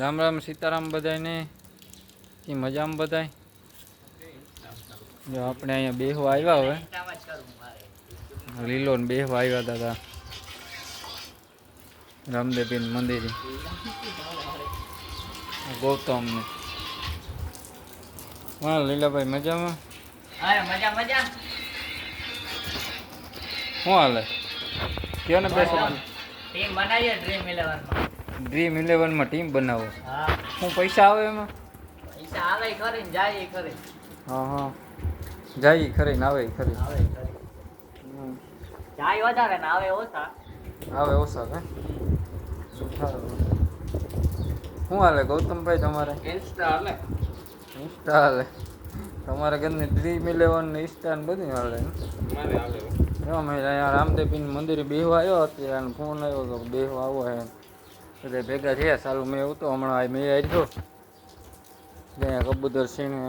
રામ રામ સીતારામ બધાને એ મજામાં બધાય. જો આપણે અહીંયા બેહવા આવ્યા હવે લીલો ને બેહવા આવ્યા દાદા રામદેવ મંદિર ગૌતમ ને હા લીલાભાઈ મજામાં. મજા મજા શું હાલે કયો ને બેસવાનું ટીમ બનાવીએ ડ્રીમ 11 માં ટીમ બનાવો. હા શું પૈસા આવે એમાં? પૈસા આવે ખરી ને જાય ખરી. હા હા જાય ખરી ને આવે ખરી. આવે ખરી. જાય વધારે ને આવે ઓછા. આવે ઓછા કે શું હાલે ગૌતમભાઈ તમારે? ઇન્સ્ટા હાલે. ઇન્સ્ટા હાલે તમારે ઘરની ડ્રીમ 11 ને ઇન્સ્ટા ને બધું હાલે ને? મારે હાલે. અમે અહીંયા રામદેવ મંદિરે બેહવા આવ્યો અત્યારે ફોન આવ્યો તો બેહવા આવો હે બધા ભેગા થયા. સારું મેં એવું તો હમણાં મેં આવ્યો ત્યાં કબૂતર સીણે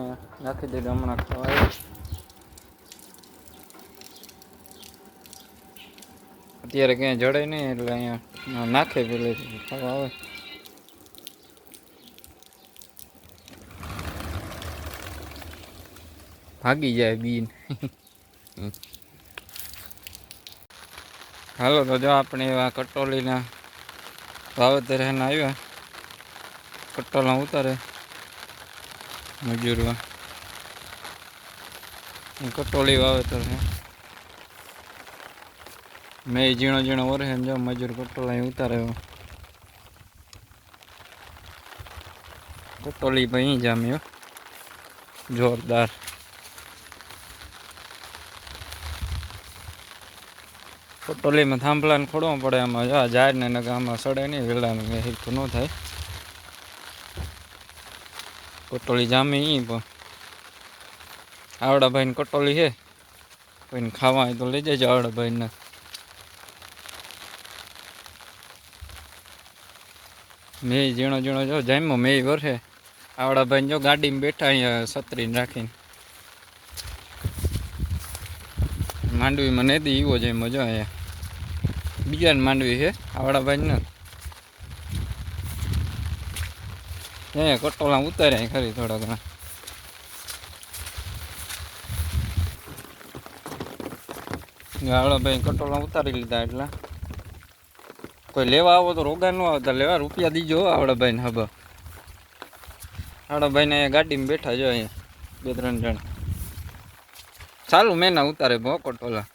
નાખી દીધું હમણાં ખાવા આવ્યો. અત્યારે ક્યાંય જડે નહીં એટલે અહીંયા નાખે પેલેથી ખાવા આવે. ભાગી જાય બીન. હાલો તો જો આપણે એવા કટોલીના વાવેતર એને આવ્યા. કટોલા ઉતારે મજૂરવા કટોલી વાવેતર છે. મેં ઝીણો ઝીણો વરે જો મજૂર કટોલા ઉતારે કટોલી ભાઈ જામ્યો જોરદાર. કટોલીમાં થાંભલાને ખોડવા પડે આમાં ઝાડ ને આમાં સડે નહીં વેલાનું હેરખું ન થાય. કટોલી જામી પણ આવડા ભાઈને કટોલી છે કોઈને ખાવા હોય તો લઈ જજો આવડા ભાઈને. મેં ઝીણો ઝીણો જો જામ્યો મેં વરસે આવડા ભાઈને જો ગાડીમાં બેઠા અહીંયા છત્રીને રાખીને માંડવીમાં નથી એવો જ એમ જો અહીંયા બીજાને માંડવી છે આવડા ભાઈ ને અહીંયા કટોલા ઉતાર્યા ખરી થોડા ઘણા. આવડા ભાઈ કટોલા ઉતારી લીધા એટલે કોઈ લેવા આવો તો રોગા ન આવતા લેવા રૂપિયા દીજો આવડા ભાઈને. હબા આવડા ભાઈને અહીંયા ગાડીમાં બેઠા જો અહીંયા 2-3 જણ ચાલુ મેં ના ઉતારે ભો કટોલા.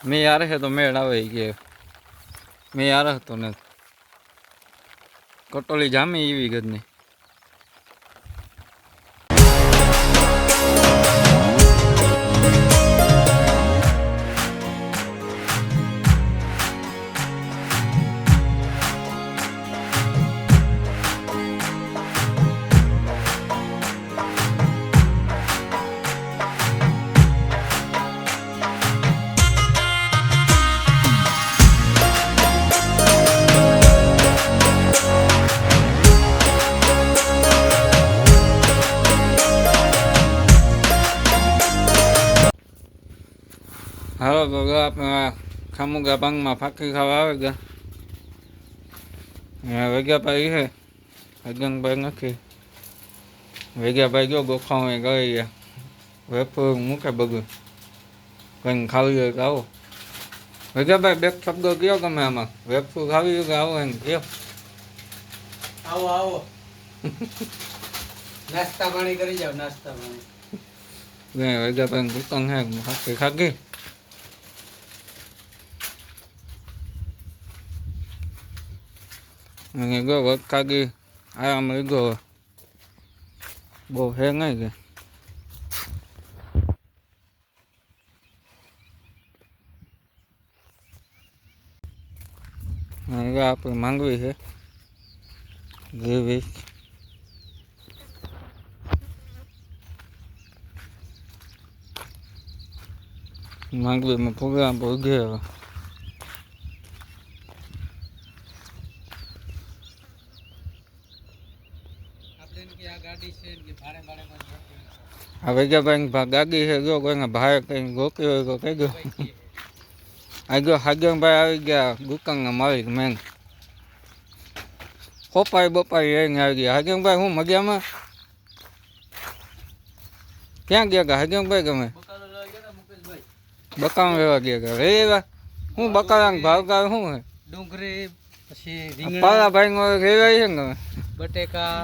મેં યાર હે તો મેળ આવે કે મેં યાર હતો ને કટોલી જામી એવી ગદની. હાલો તો આપણે ખામુગા ભાંગમાં ફાંકી ખાવા આવે ગયા વેગ્યાભાઈ છે હગંગભાઈ નથી. વેગ્યાભાઈ ગયો ગોખા ગઈ ગયા વેફર મૂકે બધું કંઈ ખાવી હોય કે આવો. વેગ્યાભાઈ બે શબ્દો કયો ગમે આમાં વેફર ખાવી હોય કે આવો એમ કયો. આવો આવો નાસ્તા પાણી કરી જાવ. નાસ્તા પાણી વેગ્યાભાઈ દુકાન હે ફાંકી ખાગી. ગયો વધ ખાગી આયામાં ગયો બહુ હે નહીં કે આપણે માંગવી છે ગેવી માંગવીમાં પ્રોગ્રામ પર ગયા. હવે ગયા ભાઈ ગાડી છે ગયો કોઈ ભાઈ કઈ ગોકી હોય તો કઈ ગયો આ ગયો હાગ્યો ભાઈ આવી ગયા દુકાનના માલિક મેં ખોપાઈ બપાઈ લઈને આવી ગયા હાગીમભાઈ હું મગ્યામાં ક્યાં ગયા કા હાગીમભાઈ ગમે બકામ લેવા ગયા કા રે એવા હું બકારાનો ભાવ કાવે શું હે ડુંગળી પછી પાલા ભાઈ નો રેવાય છે ને ગમે બટેકા